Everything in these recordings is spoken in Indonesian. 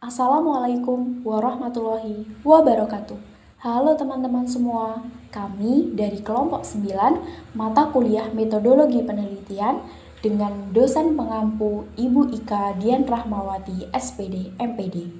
Assalamualaikum warahmatullahi wabarakatuh. Halo teman-teman semua, kami dari kelompok 9 mata kuliah metodologi penelitian dengan dosen pengampu Ibu Ika Dian Rahmawati SPD MPD.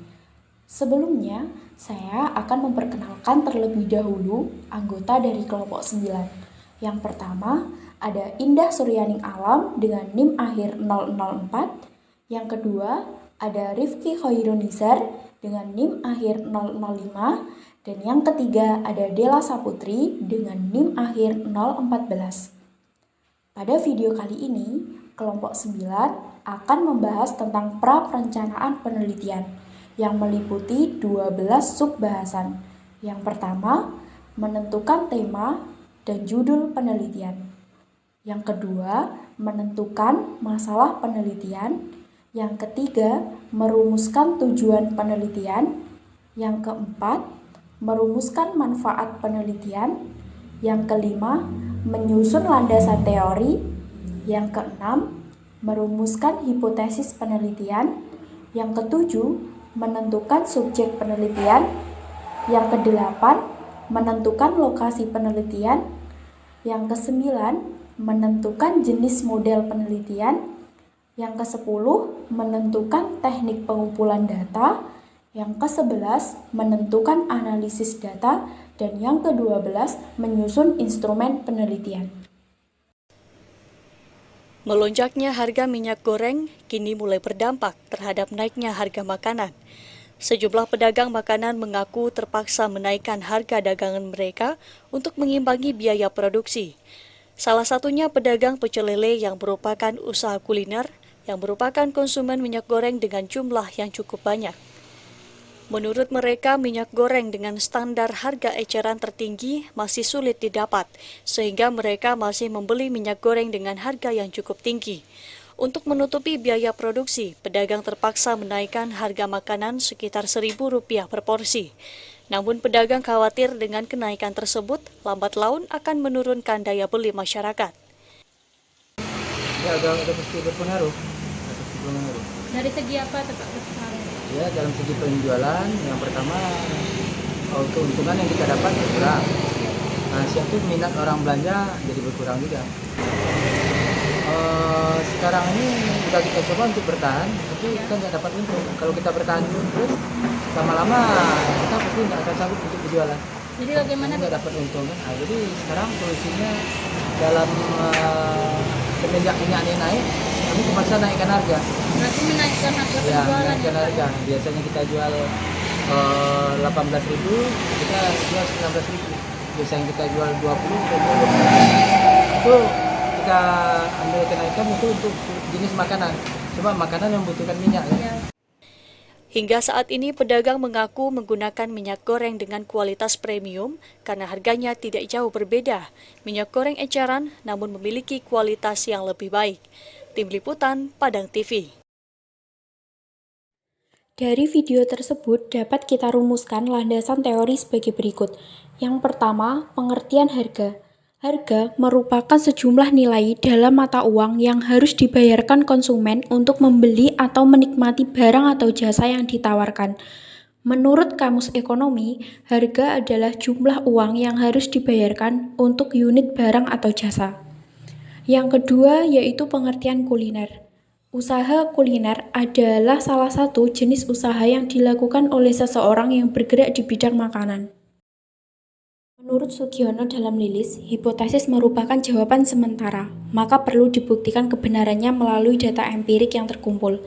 Sebelumnya, saya akan memperkenalkan terlebih dahulu anggota dari kelompok 9. Yang pertama, ada Indah Suryaning Alam dengan NIM akhir 004. Yang kedua, ada Rifki Khairunizar dengan NIM akhir 005. Dan yang ketiga, ada Dela Saputri dengan NIM akhir 014. Pada video kali ini, kelompok 9 akan membahas tentang pra-perencanaan penelitian yang meliputi 12 sub-bahasan. Yang pertama, menentukan tema dan judul penelitian. Yang kedua, menentukan masalah penelitian. Yang ketiga, merumuskan tujuan penelitian. Yang keempat, merumuskan manfaat penelitian. Yang kelima, menyusun landasan teori. Yang keenam, merumuskan hipotesis penelitian. Yang ketujuh, menentukan subjek penelitian. Yang kedelapan, menentukan lokasi penelitian. Yang kesembilan, menentukan jenis model penelitian. Yang ke-10, menentukan teknik pengumpulan data. Yang ke-11, menentukan analisis data. Dan yang ke-12, menyusun instrumen penelitian. Melonjaknya harga minyak goreng kini mulai berdampak terhadap naiknya harga makanan. Sejumlah pedagang makanan mengaku terpaksa menaikkan harga dagangan mereka untuk mengimbangi biaya produksi. Salah satunya pedagang pecel lele yang merupakan usaha kuliner yang merupakan konsumen minyak goreng dengan jumlah yang cukup banyak. Menurut mereka, minyak goreng dengan standar harga eceran tertinggi masih sulit didapat, sehingga mereka masih membeli minyak goreng dengan harga yang cukup tinggi. Untuk menutupi biaya produksi, pedagang terpaksa menaikkan harga makanan sekitar Rp1.000 per porsi. Namun pedagang khawatir dengan kenaikan tersebut, lambat laun akan menurunkan daya beli masyarakat. Ya, udah pasti berpengaruh. Dari segi apa tetap berpengaruh? Ya, dalam segi penjualan, yang pertama keuntungan yang kita dapat berkurang. Nah, siapa minat orang belanja jadi berkurang juga. Sekarang ini sudah kita coba untuk bertahan, tapi kita nggak dapat untung. Kalau kita bertahan terus, lama-lama kita pasti nggak akan sanggup untuk berjualan. Jadi bagaimana? Nggak dapat untung kan? Nah, jadi sekarang solusinya dalam semenjak minyak ini naik, kami terpaksa naikkan harga. Berarti menaikkan harga Ya, penjualan. naikkan harga. Biasanya kita jual 18.000, kita jual 19.000. Biasanya kita jual 20, itu kita ambil kenaikan itu untuk jenis makanan. Cuma makanan yang membutuhkan minyak. Ya. Hingga saat ini pedagang mengaku menggunakan minyak goreng dengan kualitas premium karena harganya tidak jauh berbeda. Minyak goreng eceran namun memiliki kualitas yang lebih baik. Tim Liputan, Padang TV. Dari video tersebut dapat kita rumuskan landasan teori sebagai berikut. Yang pertama, pengertian harga. Harga merupakan sejumlah nilai dalam mata uang yang harus dibayarkan konsumen untuk membeli atau menikmati barang atau jasa yang ditawarkan. Menurut Kamus Ekonomi, harga adalah jumlah uang yang harus dibayarkan untuk unit barang atau jasa. Yang kedua yaitu pengertian kuliner. Usaha kuliner adalah salah satu jenis usaha yang dilakukan oleh seseorang yang bergerak di bidang makanan. Menurut Sugiono dalam Lilis, hipotesis merupakan jawaban sementara, maka perlu dibuktikan kebenarannya melalui data empirik yang terkumpul.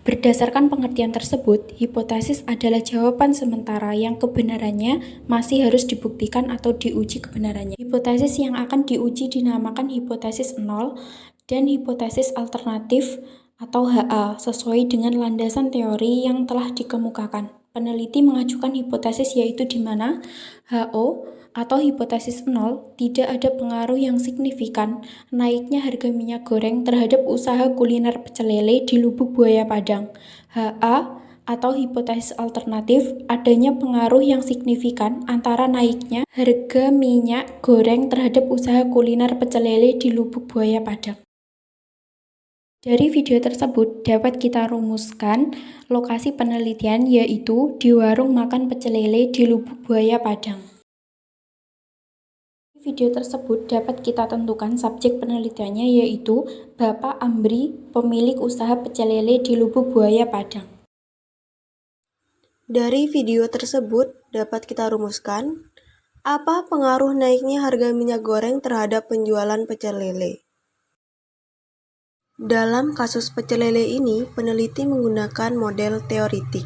Berdasarkan pengertian tersebut, hipotesis adalah jawaban sementara yang kebenarannya masih harus dibuktikan atau diuji kebenarannya. Hipotesis yang akan diuji dinamakan hipotesis nol dan hipotesis alternatif atau HA sesuai dengan landasan teori yang telah dikemukakan. Peneliti mengajukan hipotesis yaitu di mana HO atau hipotesis nol tidak ada pengaruh yang signifikan naiknya harga minyak goreng terhadap usaha kuliner pecel lele di Lubuk Buaya Padang. HA atau hipotesis alternatif adanya pengaruh yang signifikan antara naiknya harga minyak goreng terhadap usaha kuliner pecel lele di Lubuk Buaya Padang. Dari video tersebut dapat kita rumuskan lokasi penelitian yaitu di warung makan pecel lele di Lubuk Buaya Padang. Di video tersebut dapat kita tentukan subjek penelitiannya yaitu Bapak Ambri, pemilik usaha pecel lele di Lubuk Buaya Padang. Dari video tersebut dapat kita rumuskan apa pengaruh naiknya harga minyak goreng terhadap penjualan pecel lele. Dalam kasus pecel lele ini, peneliti menggunakan model teoritik.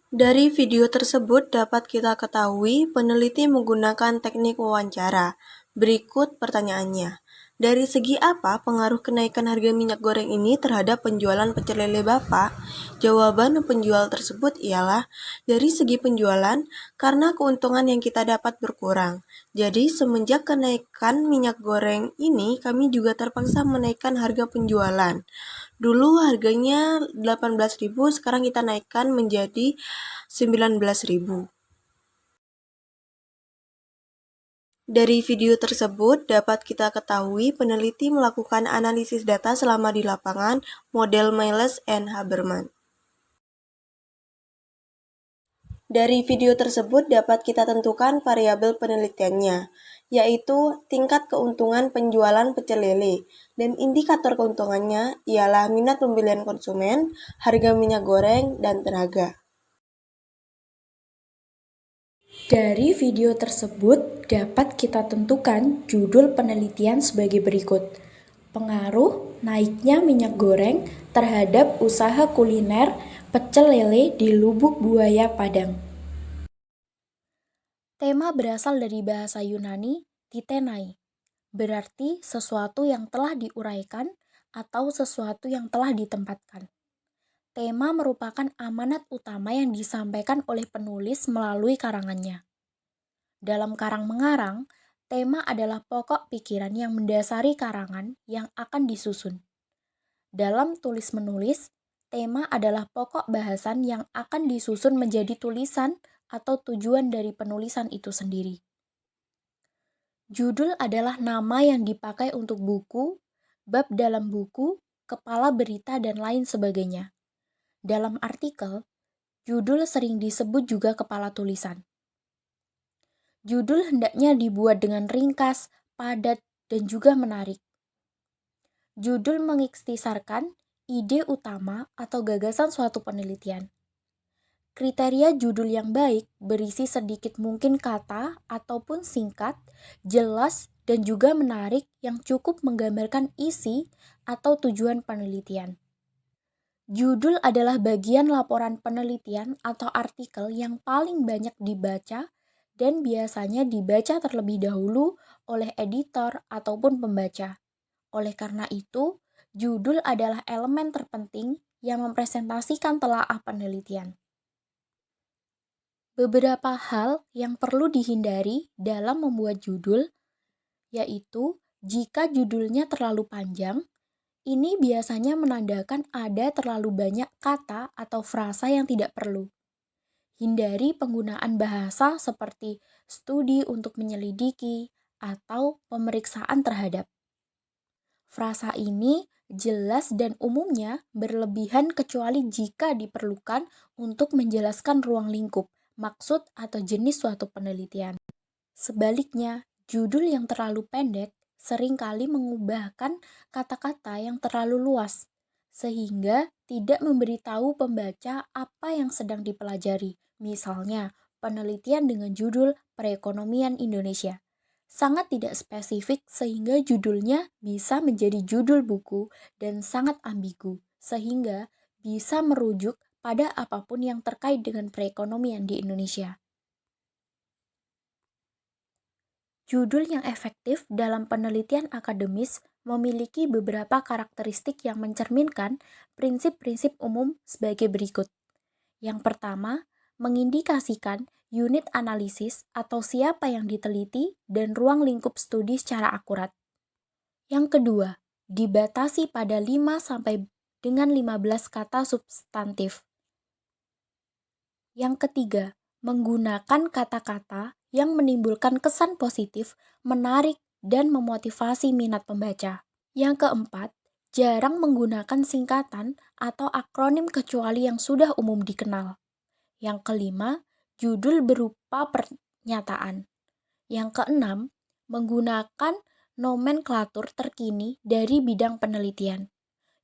Dari video tersebut dapat kita ketahui peneliti menggunakan teknik wawancara. Berikut pertanyaannya. Dari segi apa pengaruh kenaikan harga minyak goreng ini terhadap penjualan pecel lele Bapak? Jawaban penjual tersebut ialah dari segi penjualan karena keuntungan yang kita dapat berkurang. Jadi semenjak kenaikan minyak goreng ini kami juga terpaksa menaikkan harga penjualan. Dulu harganya 18.000, sekarang kita naikkan menjadi 19.000. Dari video tersebut dapat kita ketahui peneliti melakukan analisis data selama di lapangan model Miles and Habermas. Dari video tersebut dapat kita tentukan variabel penelitiannya, yaitu tingkat keuntungan penjualan pecel lele, dan indikator keuntungannya ialah minat pembelian konsumen, harga minyak goreng, dan tenaga. Dari video tersebut dapat kita tentukan judul penelitian sebagai berikut. Pengaruh naiknya minyak goreng terhadap usaha kuliner pecel lele di Lubuk Buaya Padang. Tema berasal dari bahasa Yunani titenai, berarti sesuatu yang telah diuraikan atau sesuatu yang telah ditempatkan. Tema merupakan amanat utama yang disampaikan oleh penulis melalui karangannya. Dalam karang-mengarang, tema adalah pokok pikiran yang mendasari karangan yang akan disusun. Dalam tulis-menulis, tema adalah pokok bahasan yang akan disusun menjadi tulisan atau tujuan dari penulisan itu sendiri. Judul adalah nama yang dipakai untuk buku, bab dalam buku, kepala berita, dan lain sebagainya. Dalam artikel, judul sering disebut juga kepala tulisan. Judul hendaknya dibuat dengan ringkas, padat, dan juga menarik. Judul mengikhtisarkan ide utama atau gagasan suatu penelitian. Kriteria judul yang baik berisi sedikit mungkin kata ataupun singkat, jelas, dan juga menarik yang cukup menggambarkan isi atau tujuan penelitian. Judul adalah bagian laporan penelitian atau artikel yang paling banyak dibaca dan biasanya dibaca terlebih dahulu oleh editor ataupun pembaca. Oleh karena itu, judul adalah elemen terpenting yang mempresentasikan telaah penelitian. Beberapa hal yang perlu dihindari dalam membuat judul, yaitu jika judulnya terlalu panjang, ini biasanya menandakan ada terlalu banyak kata atau frasa yang tidak perlu. Hindari penggunaan bahasa seperti studi untuk menyelidiki atau pemeriksaan terhadap. Frasa ini jelas dan umumnya berlebihan kecuali jika diperlukan untuk menjelaskan ruang lingkup, maksud atau jenis suatu penelitian. Sebaliknya, judul yang terlalu pendek seringkali mengubahkan kata-kata yang terlalu luas, sehingga tidak memberitahu pembaca apa yang sedang dipelajari. Misalnya, penelitian dengan judul Perekonomian Indonesia. Sangat tidak spesifik sehingga judulnya bisa menjadi judul buku dan sangat ambigu, sehingga bisa merujuk pada apapun yang terkait dengan perekonomian di Indonesia. Judul yang efektif dalam penelitian akademis memiliki beberapa karakteristik yang mencerminkan prinsip-prinsip umum sebagai berikut. Yang pertama, mengindikasikan unit analisis atau siapa yang diteliti dan ruang lingkup studi secara akurat. Yang kedua, dibatasi pada 5 sampai dengan 15 kata substantif. Yang ketiga, menggunakan kata-kata yang menimbulkan kesan positif, menarik, dan memotivasi minat pembaca. Yang keempat, jarang menggunakan singkatan atau akronim kecuali yang sudah umum dikenal. Yang kelima, judul berupa pernyataan. Yang keenam, menggunakan nomenklatur terkini dari bidang penelitian.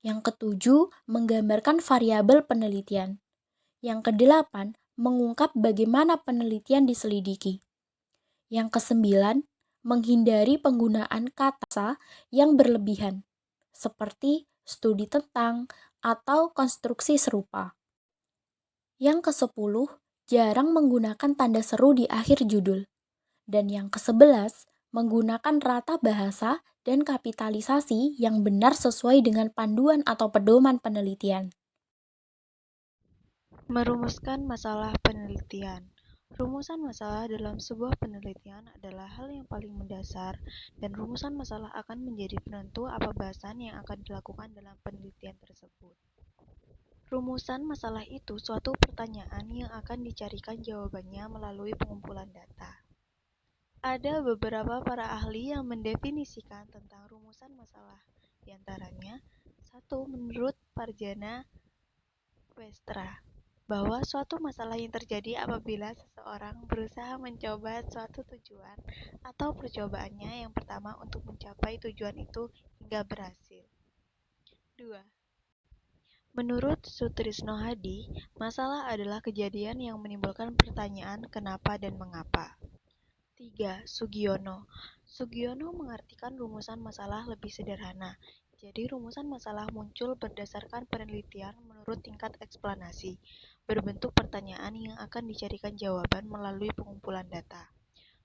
Yang ketujuh, menggambarkan variabel penelitian. Yang kedelapan, mengungkap bagaimana penelitian diselidiki. Yang kesembilan, menghindari penggunaan kata yang berlebihan, seperti studi tentang atau konstruksi serupa. Yang kesepuluh, jarang menggunakan tanda seru di akhir judul. Dan yang ke-11, menggunakan rata bahasa dan kapitalisasi yang benar sesuai dengan panduan atau pedoman penelitian. Merumuskan masalah penelitian. Rumusan masalah dalam sebuah penelitian adalah hal yang paling mendasar, dan rumusan masalah akan menjadi penentu apa bahasan yang akan dilakukan dalam penelitian tersebut. Rumusan masalah itu suatu pertanyaan yang akan dicarikan jawabannya melalui pengumpulan data. Ada beberapa para ahli yang mendefinisikan tentang rumusan masalah, di antaranya 1. Menurut Parjana Westra, bahwa suatu masalah yang terjadi apabila seseorang berusaha mencoba suatu tujuan atau percobaannya yang pertama untuk mencapai tujuan itu hingga berhasil. 2. Menurut Sutrisno Hadi, masalah adalah kejadian yang menimbulkan pertanyaan kenapa dan mengapa. 3. Sugiono mengartikan rumusan masalah lebih sederhana. Jadi rumusan masalah muncul berdasarkan penelitian menurut tingkat eksplanasi, berbentuk pertanyaan yang akan dicarikan jawaban melalui pengumpulan data.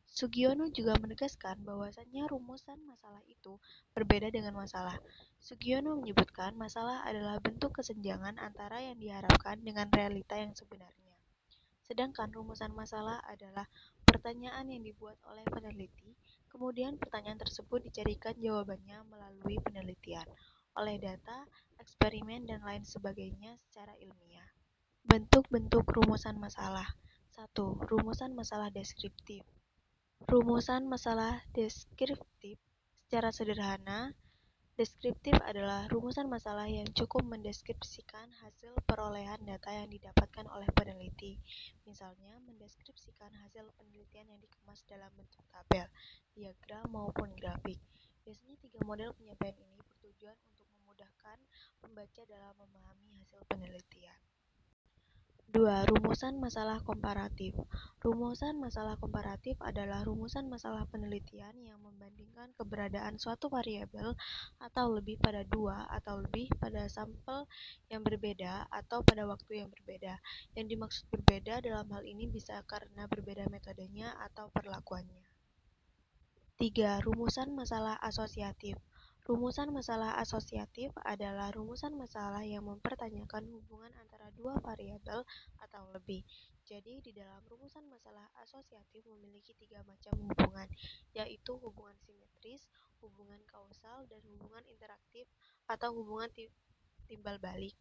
Sugiono juga menegaskan bahwasannya rumusan masalah itu berbeda dengan masalah. Sugiono menyebutkan masalah adalah bentuk kesenjangan antara yang diharapkan dengan realita yang sebenarnya. Sedangkan rumusan masalah adalah pertanyaan yang dibuat oleh peneliti, kemudian pertanyaan tersebut dicarikan jawabannya melalui penelitian, oleh data, eksperimen, dan lain sebagainya secara ilmiah. Bentuk-bentuk rumusan masalah. 1. Rumusan masalah deskriptif. Rumusan masalah deskriptif secara sederhana, deskriptif adalah rumusan masalah yang cukup mendeskripsikan hasil perolehan data yang didapatkan oleh peneliti. Misalnya, mendeskripsikan hasil penelitian yang dikemas dalam bentuk tabel, diagram, maupun grafik. Biasanya 3 model penyampaian ini bertujuan untuk memudahkan pembaca dalam memahami hasil penelitian. 2. Rumusan masalah komparatif. Rumusan masalah komparatif adalah rumusan masalah penelitian yang membandingkan keberadaan suatu variabel atau lebih pada 2 atau lebih pada sampel yang berbeda atau pada waktu yang berbeda. Yang dimaksud berbeda dalam hal ini bisa karena berbeda metodenya atau perlakuannya. 3. Rumusan masalah asosiatif. Rumusan masalah asosiatif adalah rumusan masalah yang mempertanyakan hubungan antara dua variabel atau lebih. Jadi, di dalam rumusan masalah asosiatif memiliki 3 macam hubungan, yaitu hubungan simetris, hubungan kausal, dan hubungan interaktif atau hubungan timbal balik.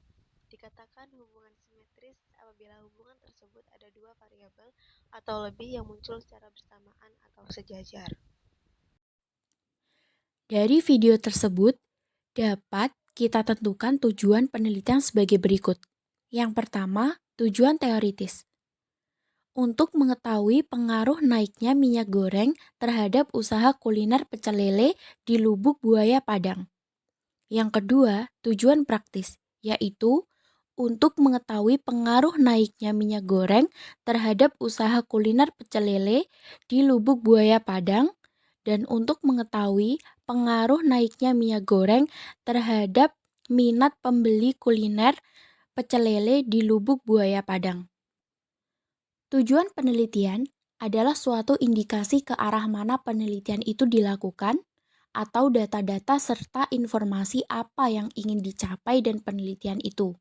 Dikatakan hubungan simetris apabila hubungan tersebut ada 2 variabel atau lebih yang muncul secara bersamaan atau sejajar. Dari video tersebut, dapat kita tentukan tujuan penelitian sebagai berikut. Yang pertama, tujuan teoritis. Untuk mengetahui pengaruh naiknya minyak goreng terhadap usaha kuliner pecel lele di Lubuk Buaya Padang. Yang kedua, tujuan praktis, yaitu untuk mengetahui pengaruh naiknya minyak goreng terhadap usaha kuliner pecel lele di Lubuk Buaya Padang, dan untuk mengetahui pengaruh naiknya minyak goreng terhadap minat pembeli kuliner pecel lele di Lubuk Buaya Padang. Tujuan penelitian adalah suatu indikasi ke arah mana penelitian itu dilakukan atau data-data serta informasi apa yang ingin dicapai dan penelitian itu.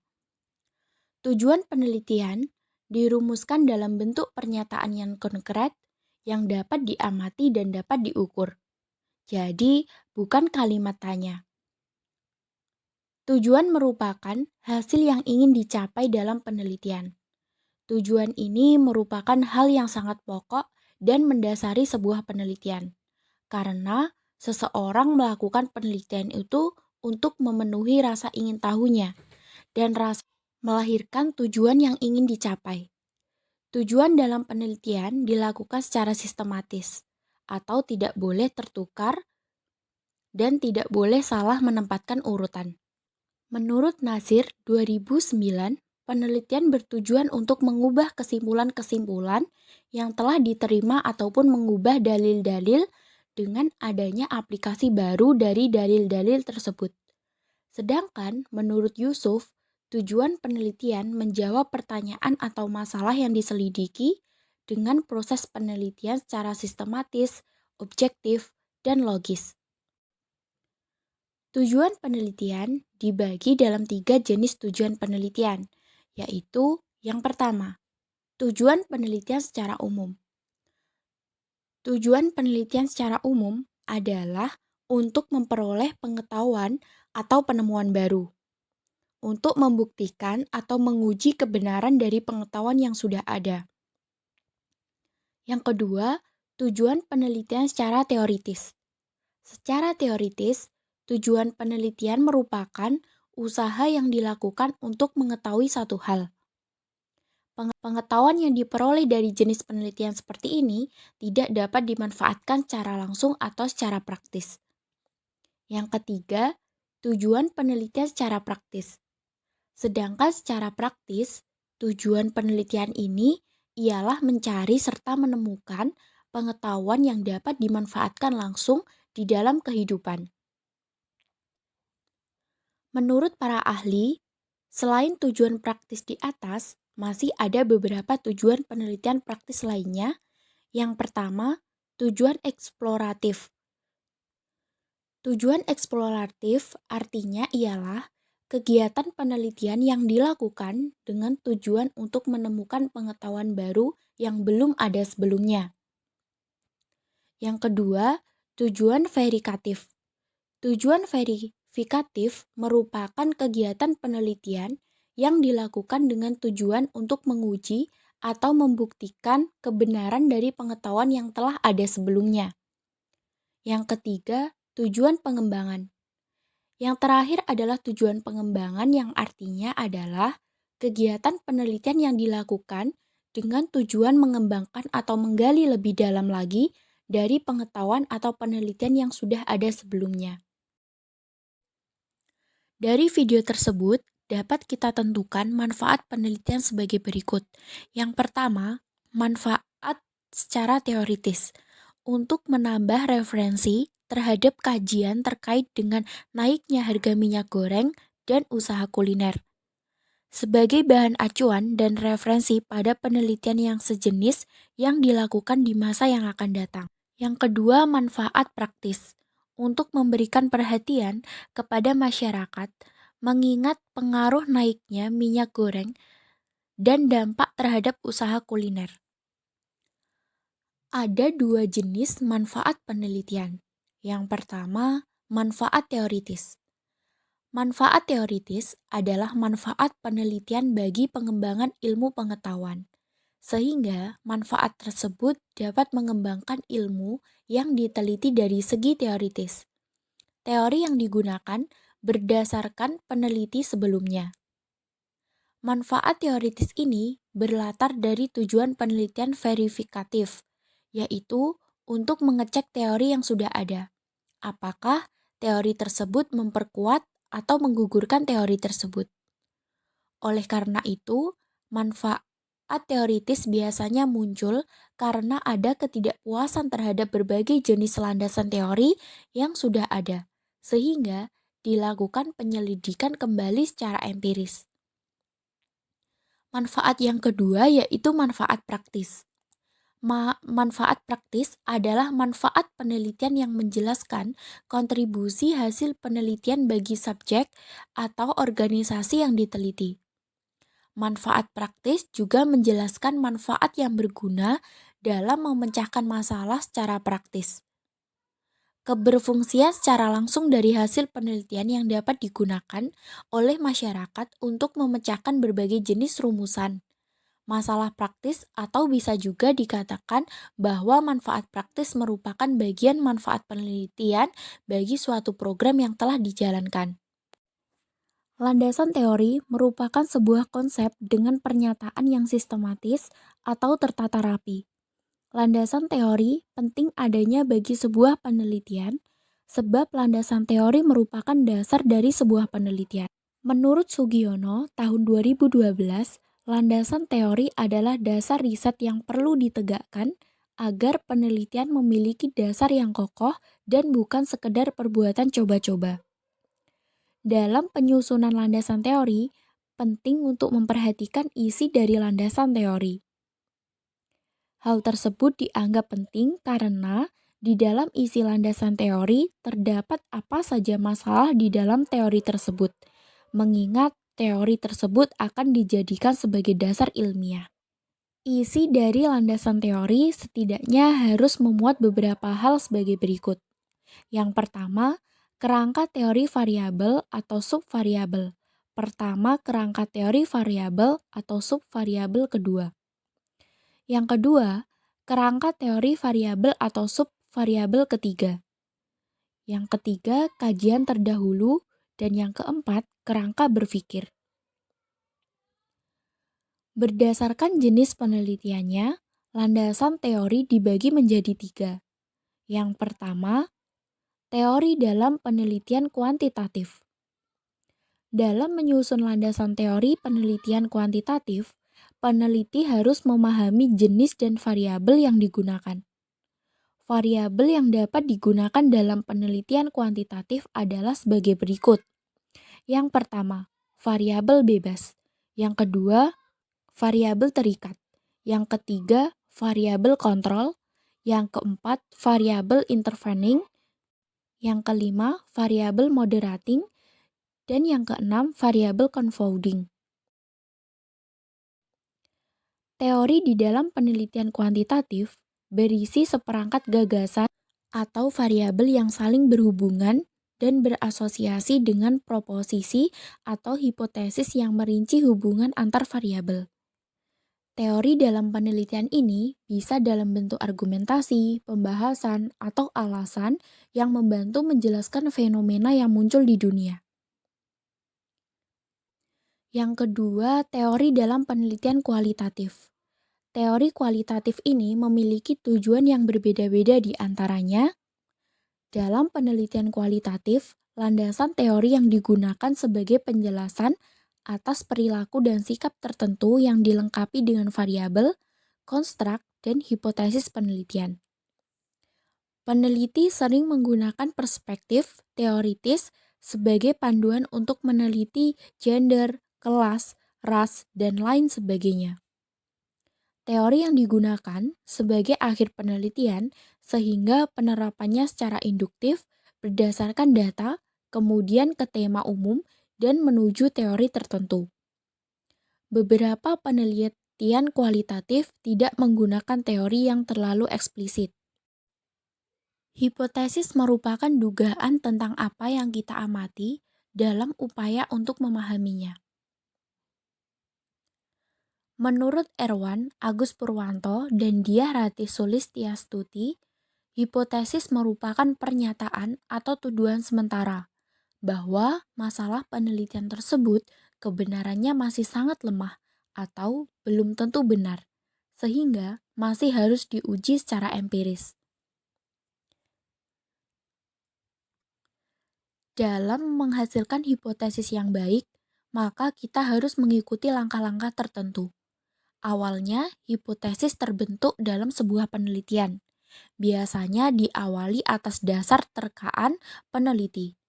Tujuan penelitian dirumuskan dalam bentuk pernyataan yang konkret yang dapat diamati dan dapat diukur. Jadi, bukan kalimat tanya. Tujuan merupakan hasil yang ingin dicapai dalam penelitian. Tujuan ini merupakan hal yang sangat pokok dan mendasari sebuah penelitian, karena Seseorang melakukan penelitian itu untuk memenuhi rasa ingin tahunya dan rasa melahirkan tujuan yang ingin dicapai. Tujuan dalam penelitian dilakukan secara sistematis atau tidak boleh tertukar dan tidak boleh salah menempatkan urutan. Menurut Nasir 2009, penelitian bertujuan untuk mengubah kesimpulan-kesimpulan yang telah diterima ataupun mengubah dalil-dalil dengan adanya aplikasi baru dari dalil-dalil tersebut. Sedangkan menurut Yusuf, tujuan penelitian menjawab pertanyaan atau masalah yang diselidiki dengan proses penelitian secara sistematis, objektif, dan logis. Tujuan penelitian dibagi dalam 3 jenis tujuan penelitian, yaitu yang pertama, tujuan penelitian secara umum. Tujuan penelitian secara umum adalah untuk memperoleh pengetahuan atau penemuan baru, untuk membuktikan atau menguji kebenaran dari pengetahuan yang sudah ada. Yang kedua, tujuan penelitian secara teoritis. Secara teoritis, tujuan penelitian merupakan usaha yang dilakukan untuk mengetahui satu hal. Pengetahuan yang diperoleh dari jenis penelitian seperti ini tidak dapat dimanfaatkan secara langsung atau secara praktis. Yang ketiga, tujuan penelitian secara praktis. Sedangkan secara praktis, tujuan penelitian ini ialah mencari serta menemukan pengetahuan yang dapat dimanfaatkan langsung di dalam kehidupan. Menurut para ahli, selain tujuan praktis di atas, masih ada beberapa tujuan penelitian praktis lainnya. Yang pertama, tujuan eksploratif. Tujuan eksploratif artinya ialah kegiatan penelitian yang dilakukan dengan tujuan untuk menemukan pengetahuan baru yang belum ada sebelumnya. Yang kedua, tujuan verifikatif. Tujuan verifikatif merupakan kegiatan penelitian yang dilakukan dengan tujuan untuk menguji atau membuktikan kebenaran dari pengetahuan yang telah ada sebelumnya. Yang ketiga, tujuan pengembangan. Yang terakhir adalah tujuan pengembangan yang artinya adalah kegiatan penelitian yang dilakukan dengan tujuan mengembangkan atau menggali lebih dalam lagi dari pengetahuan atau penelitian yang sudah ada sebelumnya. Dari video tersebut, dapat kita tentukan manfaat penelitian sebagai berikut. Yang pertama, manfaat secara teoritis untuk menambah referensi terhadap kajian terkait dengan naiknya harga minyak goreng dan usaha kuliner. Sebagai bahan acuan dan referensi pada penelitian yang sejenis yang dilakukan di masa yang akan datang. Yang kedua, manfaat praktis untuk memberikan perhatian kepada masyarakat mengingat pengaruh naiknya minyak goreng dan dampak terhadap usaha kuliner. Ada 2 jenis manfaat penelitian. Yang pertama, manfaat teoritis. Manfaat teoritis adalah manfaat penelitian bagi pengembangan ilmu pengetahuan, sehingga manfaat tersebut dapat mengembangkan ilmu yang diteliti dari segi teoritis. Teori yang digunakan berdasarkan peneliti sebelumnya. Manfaat teoritis ini berlatar dari tujuan penelitian verifikatif, yaitu untuk mengecek teori yang sudah ada. Apakah teori tersebut memperkuat atau menggugurkan teori tersebut? Oleh karena itu, manfaat teoritis biasanya muncul karena ada ketidakpuasan terhadap berbagai jenis landasan teori yang sudah ada, sehingga dilakukan penyelidikan kembali secara empiris. Manfaat yang kedua yaitu manfaat praktis. Manfaat praktis adalah manfaat penelitian yang menjelaskan kontribusi hasil penelitian bagi subjek atau organisasi yang diteliti. Manfaat praktis juga menjelaskan manfaat yang berguna dalam memecahkan masalah secara praktis. Keberfungsian secara langsung dari hasil penelitian yang dapat digunakan oleh masyarakat untuk memecahkan berbagai jenis rumusan, masalah praktis, atau bisa juga dikatakan bahwa manfaat praktis merupakan bagian manfaat penelitian bagi suatu program yang telah dijalankan. Landasan teori merupakan sebuah konsep dengan pernyataan yang sistematis atau tertata rapi. Landasan teori penting adanya bagi sebuah penelitian, sebab landasan teori merupakan dasar dari sebuah penelitian. Menurut Sugiono, tahun 2012, landasan teori adalah dasar riset yang perlu ditegakkan agar penelitian memiliki dasar yang kokoh dan bukan sekedar perbuatan coba-coba. Dalam penyusunan landasan teori, penting untuk memperhatikan isi dari landasan teori. Hal tersebut dianggap penting karena di dalam isi landasan teori terdapat apa saja masalah di dalam teori tersebut, mengingat teori tersebut akan dijadikan sebagai dasar ilmiah. Isi dari landasan teori setidaknya harus memuat beberapa hal sebagai berikut. Yang pertama, kerangka teori variabel atau subvariabel. Pertama, kerangka teori variabel atau subvariabel kedua. Yang kedua, kerangka teori variabel atau subvariabel ketiga. Yang ketiga, kajian terdahulu. Dan yang keempat, kerangka berpikir. Berdasarkan jenis penelitiannya, landasan teori dibagi menjadi 3. Yang pertama, teori dalam penelitian kuantitatif. Dalam menyusun landasan teori penelitian kuantitatif, peneliti harus memahami jenis dan variabel yang digunakan. Variabel yang dapat digunakan dalam penelitian kuantitatif adalah sebagai berikut. Yang pertama, variabel bebas. Yang kedua, variabel terikat. Yang ketiga, variabel kontrol. Yang keempat, variabel intervening. Yang kelima, variabel moderating. Dan yang keenam, variabel confounding. Teori di dalam penelitian kuantitatif berisi seperangkat gagasan atau variabel yang saling berhubungan dan berasosiasi dengan proposisi atau hipotesis yang merinci hubungan antar variabel. Teori dalam penelitian ini bisa dalam bentuk argumentasi, pembahasan, atau alasan yang membantu menjelaskan fenomena yang muncul di dunia. Yang kedua, teori dalam penelitian kualitatif. Teori kualitatif ini memiliki tujuan yang berbeda-beda di antaranya. Dalam penelitian kualitatif, landasan teori yang digunakan sebagai penjelasan atas perilaku dan sikap tertentu yang dilengkapi dengan variabel, konstruk, dan hipotesis penelitian. Peneliti sering menggunakan perspektif teoritis sebagai panduan untuk meneliti gender, kelas, ras, dan lain sebagainya. Teori yang digunakan sebagai akhir penelitian sehingga penerapannya secara induktif berdasarkan data, kemudian ke tema umum, dan menuju teori tertentu. Beberapa penelitian kualitatif tidak menggunakan teori yang terlalu eksplisit. Hipotesis merupakan dugaan tentang apa yang kita amati dalam upaya untuk memahaminya. Menurut Erwan Agus Purwanto dan Diah Ratih Sulistiastuti, hipotesis merupakan pernyataan atau tuduhan sementara bahwa masalah penelitian tersebut kebenarannya masih sangat lemah atau belum tentu benar, sehingga masih harus diuji secara empiris. Dalam menghasilkan hipotesis yang baik, maka kita harus mengikuti langkah-langkah tertentu. Awalnya, hipotesis terbentuk dalam sebuah penelitian. Biasanya diawali atas dasar terkaan peneliti.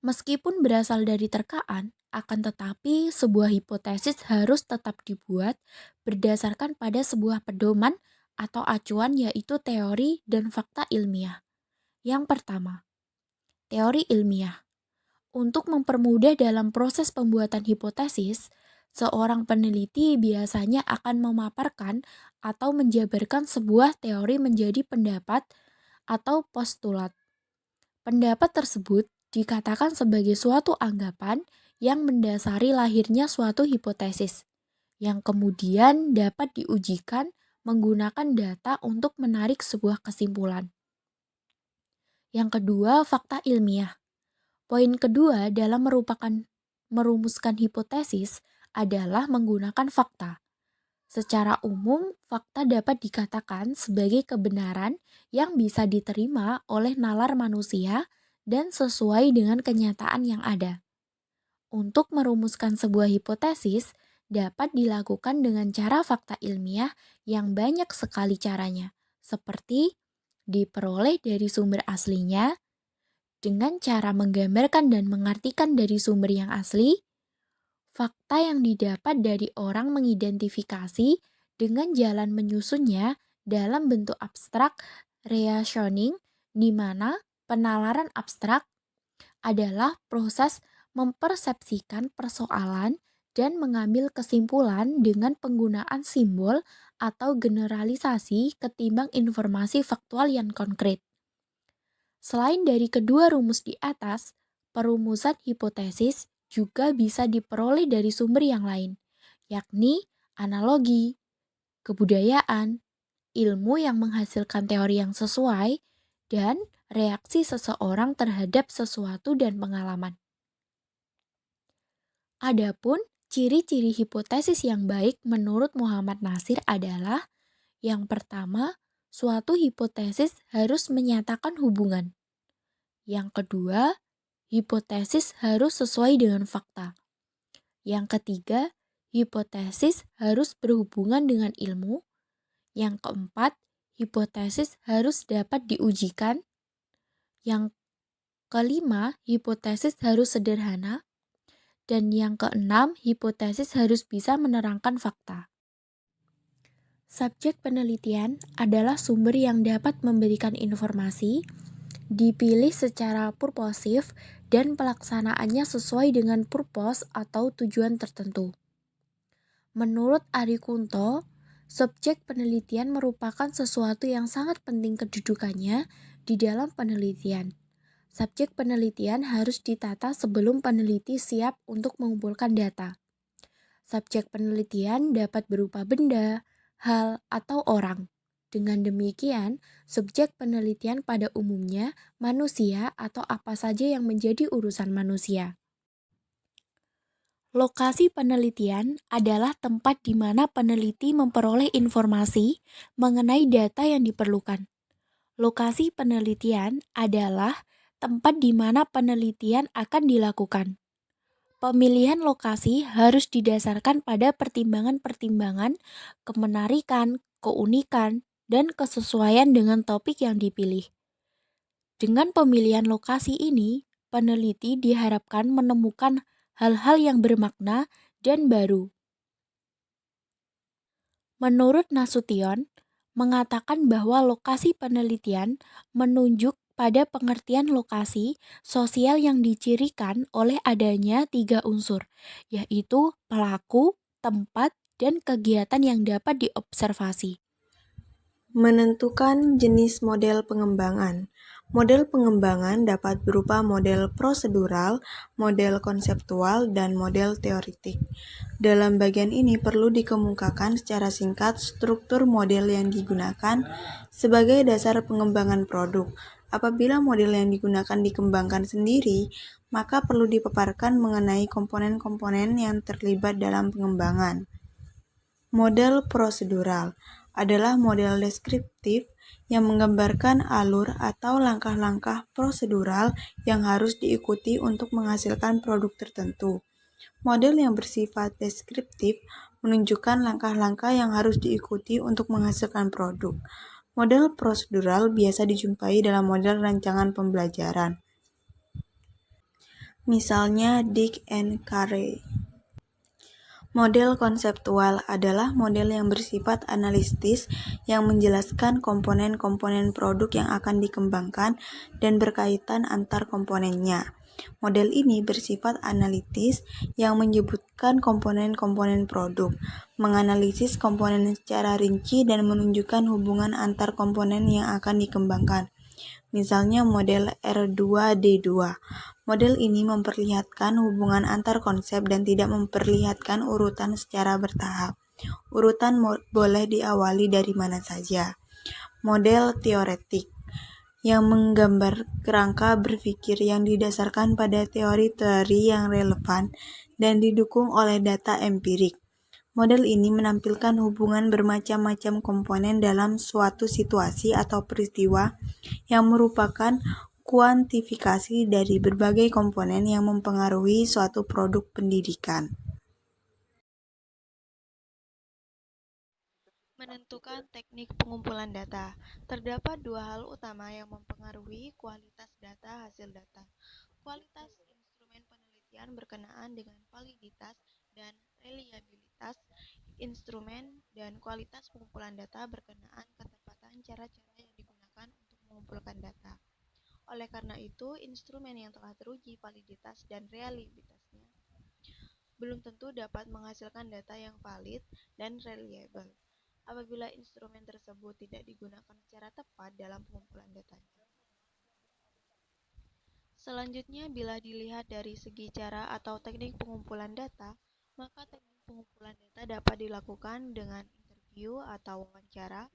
Meskipun berasal dari terkaan, akan tetapi sebuah hipotesis harus tetap dibuat berdasarkan pada sebuah pedoman atau acuan, yaitu teori dan fakta ilmiah. Yang pertama, teori ilmiah. Untuk mempermudah dalam proses pembuatan hipotesis, seorang peneliti biasanya akan memaparkan atau menjabarkan sebuah teori menjadi pendapat atau postulat. Pendapat tersebut dikatakan sebagai suatu anggapan yang mendasari lahirnya suatu hipotesis. yang kemudian dapat diujikan menggunakan data untuk menarik sebuah kesimpulan. Yang kedua, fakta ilmiah. Poin kedua dalam merumuskan hipotesis adalah menggunakan fakta. Secara umum, fakta dapat dikatakan sebagai kebenaran yang bisa diterima oleh nalar manusia dan sesuai dengan kenyataan yang ada. Untuk merumuskan sebuah hipotesis dapat dilakukan dengan cara fakta ilmiah yang banyak sekali caranya, seperti diperoleh dari sumber aslinya, dengan cara menggambarkan dan mengartikan dari sumber yang asli, fakta yang didapat dari orang mengidentifikasi dengan jalan menyusunnya dalam bentuk abstrak reasoning, di mana penalaran abstrak adalah proses mempersepsikan persoalan dan mengambil kesimpulan dengan penggunaan simbol atau generalisasi ketimbang informasi faktual yang konkret. Selain dari kedua rumus di atas, perumusan hipotesis juga bisa diperoleh dari sumber yang lain, yakni analogi, kebudayaan, ilmu yang menghasilkan teori yang sesuai, dan reaksi seseorang terhadap sesuatu dan pengalaman. Adapun ciri-ciri hipotesis yang baik menurut Muhammad Nasir adalah yang pertama, suatu hipotesis harus menyatakan hubungan. Yang kedua, hipotesis harus sesuai dengan fakta. Yang ketiga, hipotesis harus berhubungan dengan ilmu. Yang keempat, hipotesis harus dapat diujikan. Yang kelima, hipotesis harus sederhana. Dan yang keenam, hipotesis harus bisa menerangkan fakta. Subjek penelitian adalah sumber yang dapat memberikan informasi, dipilih secara purposif dan pelaksanaannya sesuai dengan purpose atau tujuan tertentu. Menurut Ari Kunto, subjek penelitian merupakan sesuatu yang sangat penting kedudukannya di dalam penelitian. Subjek penelitian harus ditata sebelum peneliti siap untuk mengumpulkan data. Subjek penelitian dapat berupa benda, hal, atau orang. Dengan demikian, subjek penelitian pada umumnya manusia atau apa saja yang menjadi urusan manusia. Lokasi penelitian adalah tempat di mana peneliti memperoleh informasi mengenai data yang diperlukan. Lokasi penelitian adalah tempat di mana penelitian akan dilakukan. Pemilihan lokasi harus didasarkan pada pertimbangan-pertimbangan kemenarikan, keunikan, dan kesesuaian dengan topik yang dipilih. Dengan pemilihan lokasi ini, peneliti diharapkan menemukan hal-hal yang bermakna dan baru. Menurut Nasution, mengatakan bahwa lokasi penelitian menunjuk pada pengertian lokasi sosial yang dicirikan oleh adanya 3 unsur, yaitu pelaku, tempat, dan kegiatan yang dapat diobservasi. Menentukan jenis model pengembangan. Model pengembangan dapat berupa model prosedural, model konseptual, dan model teoritik. Dalam bagian ini perlu dikemukakan secara singkat struktur model yang digunakan sebagai dasar pengembangan produk. Apabila model yang digunakan dikembangkan sendiri, maka perlu dipaparkan mengenai komponen-komponen yang terlibat dalam pengembangan. Model prosedural adalah model deskriptif yang menggambarkan alur atau langkah-langkah prosedural yang harus diikuti untuk menghasilkan produk tertentu. Model yang bersifat deskriptif menunjukkan langkah-langkah yang harus diikuti untuk menghasilkan produk. Model prosedural biasa dijumpai dalam model rancangan pembelajaran. Misalnya Dick and Carey. Model konseptual adalah model yang bersifat analitis yang menjelaskan komponen-komponen produk yang akan dikembangkan dan berkaitan antar komponennya. Model ini bersifat analitis yang menyebutkan komponen-komponen produk, menganalisis komponen secara rinci dan menunjukkan hubungan antar komponen yang akan dikembangkan. misalnya model R2D2. Model ini memperlihatkan hubungan antar konsep dan tidak memperlihatkan urutan secara bertahap. Urutan boleh diawali dari mana saja. Model teoretik yang menggambar kerangka berpikir yang didasarkan pada teori-teori yang relevan dan didukung oleh data empirik. Model ini menampilkan hubungan bermacam-macam komponen dalam suatu situasi atau peristiwa yang merupakan kuantifikasi dari berbagai komponen yang mempengaruhi suatu produk pendidikan. Menentukan teknik pengumpulan data. Terdapat dua hal utama yang mempengaruhi kualitas data hasil data. Kualitas instrumen penelitian berkenaan dengan validitas dan reliabilitas instrumen dan kualitas pengumpulan data berkenaan ketepatan cara-cara yang digunakan untuk mengumpulkan data. Oleh karena itu, instrumen yang telah teruji validitas dan reliabilitasnya belum tentu dapat menghasilkan data yang valid dan reliable apabila instrumen tersebut tidak digunakan secara tepat dalam pengumpulan datanya. Selanjutnya, bila dilihat dari segi cara atau teknik pengumpulan data, maka teknik pengumpulan data dapat dilakukan dengan interview atau wawancara,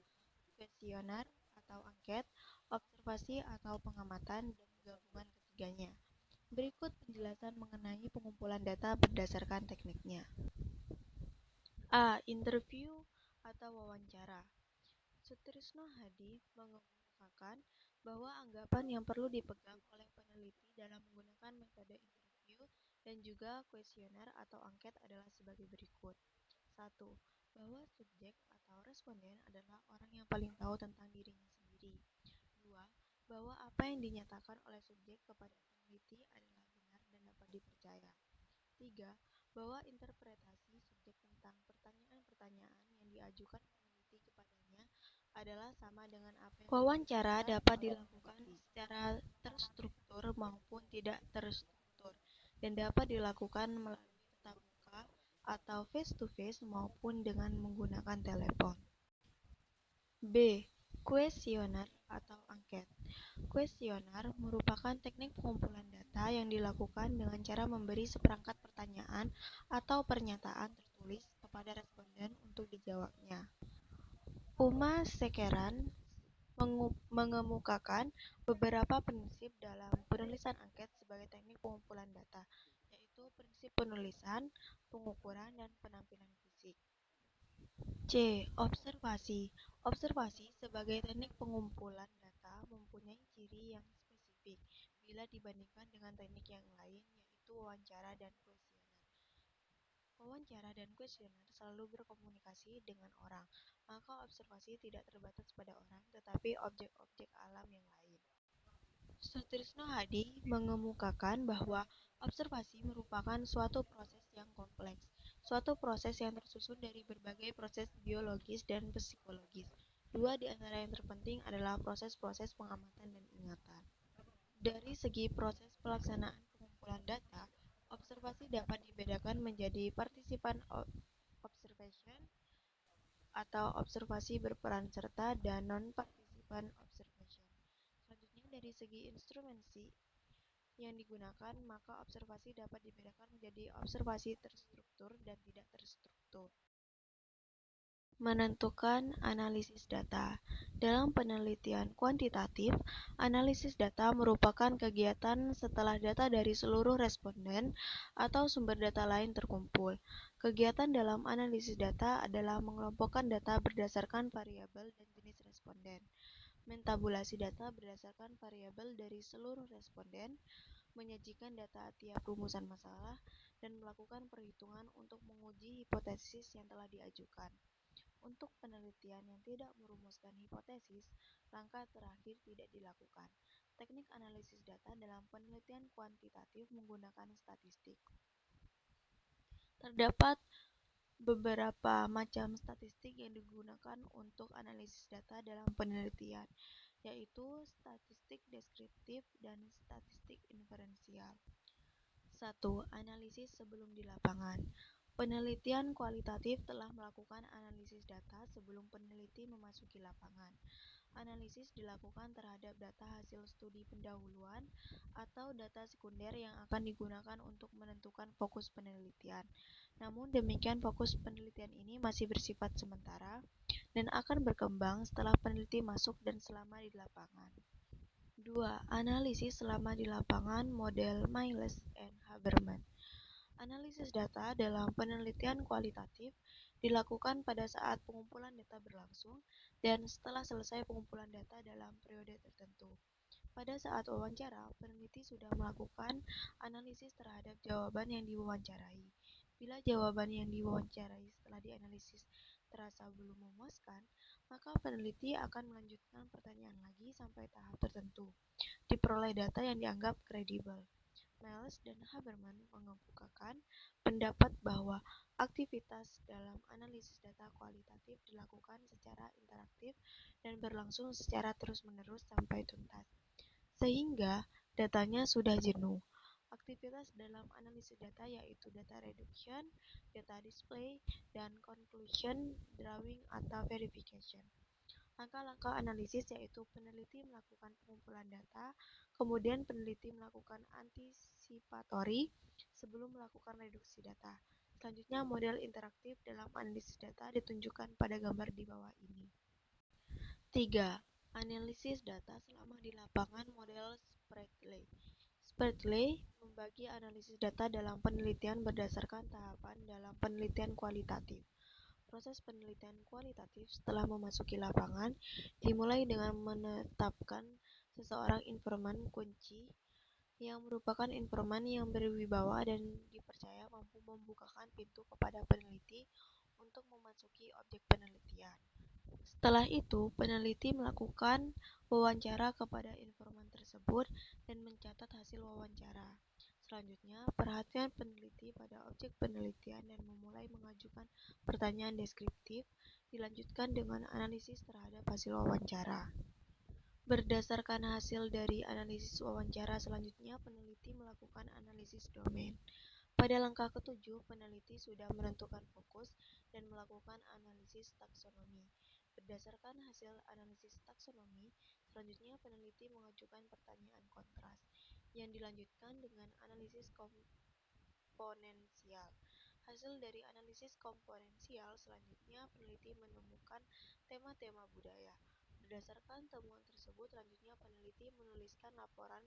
kuesioner atau angket, observasi atau pengamatan, dan gabungan ketiganya. Berikut penjelasan mengenai pengumpulan data berdasarkan tekniknya. A. Interview atau wawancara. Sutrisno Hadi mengemukakan bahwa anggapan yang perlu dipegang oleh peneliti dalam menggunakan metode interview dan juga kuesioner atau angket adalah sebagai berikut. 1. Bahwa subjek atau responden adalah orang yang paling tahu tentang dirinya sendiri. 2. Bahwa apa yang dinyatakan oleh subjek kepada peneliti adalah benar dan dapat dipercaya. 3. Bahwa interpretasi subjek tentang pertanyaan-pertanyaan yang diajukan peneliti kepadanya adalah sama dengan apa yang wawancara dapat dilakukan secara terstruktur maupun tidak terstruktur dan dapat dilakukan melalui tatap muka atau face-to-face maupun dengan menggunakan telepon. B. Kuesioner atau angket. Kuesioner merupakan teknik pengumpulan data yang dilakukan dengan cara memberi seperangkat pertanyaan atau pernyataan tertulis kepada responden untuk dijawabnya. Uma Sekeran mengemukakan beberapa prinsip dalam penulisan angket sebagai teknik pengumpulan data, yaitu prinsip penulisan, pengukuran, dan penampilan fisik. C. Observasi. Observasi sebagai teknik pengumpulan data mempunyai ciri yang spesifik bila dibandingkan dengan teknik yang lain, yaitu wawancara dan kuesioner. Wawancara dan kuesioner selalu berkomunikasi dengan orang, maka observasi tidak terbatas pada orang, tetapi objek-objek alam yang lain. Sutrisno Hadi mengemukakan bahwa observasi merupakan suatu proses yang kompleks, suatu proses yang tersusun dari berbagai proses biologis dan psikologis. Dua di antara yang terpenting adalah proses-proses pengamatan dan ingatan. Dari segi proses pelaksanaan pengumpulan data, observasi dapat dibedakan menjadi participan observation atau observasi berperan serta dan non-participan observation. Selanjutnya, dari segi instrumensi yang digunakan, maka observasi dapat dibedakan menjadi observasi terstruktur dan tidak terstruktur. Menentukan analisis data. Dalam penelitian kuantitatif, analisis data merupakan kegiatan setelah data dari seluruh responden atau sumber data lain terkumpul. Kegiatan dalam analisis data adalah mengelompokkan data berdasarkan variabel dan jenis responden, mentabulasi data berdasarkan variabel dari seluruh responden, menyajikan data tiap rumusan masalah, dan melakukan perhitungan untuk menguji hipotesis yang telah diajukan. Untuk penelitian yang tidak merumuskan hipotesis, langkah terakhir tidak dilakukan. Teknik analisis data dalam penelitian kuantitatif menggunakan statistik. Terdapat beberapa macam statistik yang digunakan untuk analisis data dalam penelitian, yaitu statistik deskriptif dan statistik inferensial. 1. Analisis sebelum di lapangan. Penelitian kualitatif telah melakukan analisis data sebelum peneliti memasuki lapangan. Analisis dilakukan terhadap data hasil studi pendahuluan atau data sekunder yang akan digunakan untuk menentukan fokus penelitian. Namun demikian, fokus penelitian ini masih bersifat sementara dan akan berkembang setelah peneliti masuk dan selama di lapangan. 2. Analisis selama di lapangan model Miles and Habermas. Analisis data dalam penelitian kualitatif dilakukan pada saat pengumpulan data berlangsung dan setelah selesai pengumpulan data dalam periode tertentu. Pada saat wawancara, peneliti sudah melakukan analisis terhadap jawaban yang diwawancarai. Bila jawaban yang diwawancarai setelah dianalisis terasa belum memuaskan, maka peneliti akan melanjutkan pertanyaan lagi sampai tahap tertentu. Diperoleh data yang dianggap kredibel. Miles dan Habermas mengemukakan pendapat bahwa aktivitas dalam analisis data kualitatif dilakukan secara interaktif dan berlangsung secara terus-menerus sampai tuntas, sehingga datanya sudah jenuh. Aktivitas dalam analisis data yaitu data reduction, data display, dan conclusion drawing atau verification. Langkah-langkah analisis yaitu peneliti melakukan pengumpulan data, kemudian peneliti melakukan antisipatory sebelum melakukan reduksi data. Selanjutnya, model interaktif dalam analisis data ditunjukkan pada gambar di bawah ini. 3. Analisis data selama di lapangan model Spratly. Spratly membagi analisis data dalam penelitian berdasarkan tahapan dalam penelitian kualitatif. Proses penelitian kualitatif setelah memasuki lapangan dimulai dengan menetapkan seseorang informan kunci yang merupakan informan yang berwibawa dan dipercaya mampu membukakan pintu kepada peneliti untuk memasuki objek penelitian. Setelah itu, peneliti melakukan wawancara kepada informan tersebut dan mencatat hasil wawancara. Selanjutnya, perhatian peneliti pada objek penelitian dan memulai mengajukan pertanyaan deskriptif dilanjutkan dengan analisis terhadap hasil wawancara. Berdasarkan hasil dari analisis wawancara selanjutnya, peneliti melakukan analisis domain. Pada langkah ketujuh, peneliti sudah menentukan fokus dan melakukan analisis taksonomi. Berdasarkan hasil analisis taksonomi, selanjutnya peneliti mengajukan pertanyaan kontras, yang dilanjutkan dengan analisis komponensial. Hasil dari analisis komponensial selanjutnya peneliti menemukan tema-tema budaya. Berdasarkan temuan tersebut, selanjutnya peneliti menuliskan laporan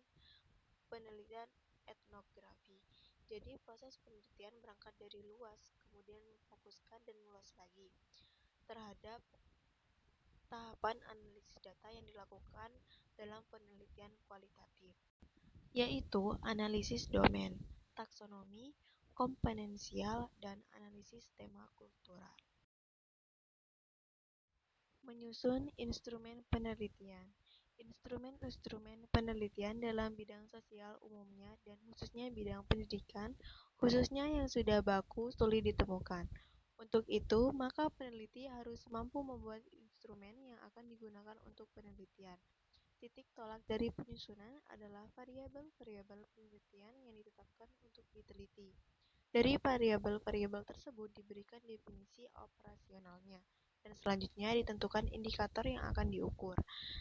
penelitian etnografi. Jadi proses penelitian berangkat dari luas, kemudian memfokuskan dan meluas lagi terhadap tahapan analisis data yang dilakukan dalam penelitian kualitatif, yaitu analisis domain, taksonomi, komponensial, dan analisis tema kultural. Menyusun instrumen penelitian. Instrumen-instrumen penelitian dalam bidang sosial umumnya dan khususnya bidang pendidikan, khususnya yang sudah baku sulit ditemukan. Untuk itu, maka peneliti harus mampu membuat instrumen yang akan digunakan untuk penelitian. Titik tolak dari penyusunan adalah variabel-variabel penelitian yang ditetapkan untuk diteliti. Dari variabel-variabel tersebut diberikan definisi operasionalnya, dan selanjutnya ditentukan indikator yang akan diukur.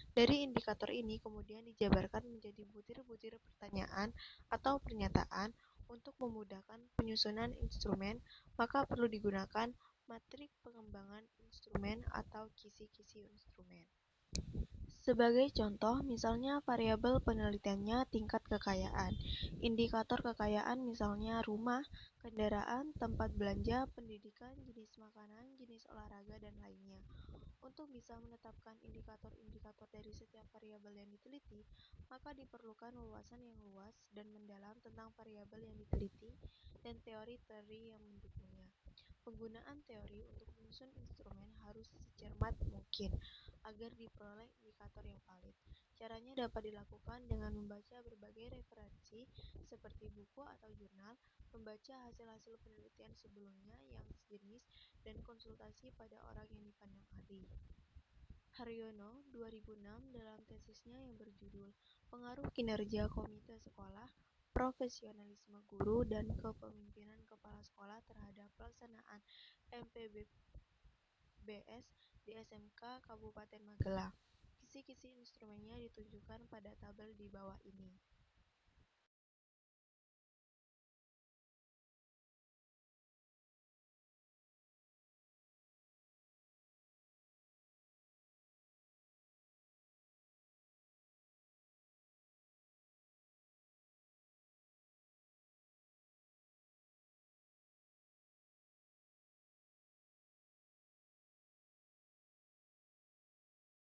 Dari indikator ini kemudian dijabarkan menjadi butir-butir pertanyaan atau pernyataan. Untuk memudahkan penyusunan instrumen, maka perlu digunakan matrik pengembangan instrumen atau kisi-kisi instrumen. Sebagai contoh, misalnya variabel penelitiannya tingkat kekayaan. Indikator kekayaan misalnya rumah, kendaraan, tempat belanja, pendidikan, jenis makanan, jenis olahraga, dan lainnya. Untuk bisa menetapkan indikator-indikator dari setiap variabel yang diteliti, maka diperlukan wawasan yang luas dan mendalam tentang variabel yang diteliti dan teori-teori yang mendukungnya. Penggunaan teori untuk menyusun instrumen harus secermat mungkin agar diperoleh indikator yang valid. Caranya dapat dilakukan dengan membaca berbagai referensi seperti buku atau jurnal, membaca hasil-hasil penelitian sebelumnya yang sejenis, dan konsultasi pada orang yang dipandang ahli. Haryono, 2006, dalam tesisnya yang berjudul Pengaruh Kinerja Komite Sekolah, Profesionalisme Guru, dan Kepemimpinan Kepala Sekolah terhadap pelaksanaan MPBS di SMK Kabupaten Magelang. Kisi-kisi instrumennya ditunjukkan pada tabel di bawah ini.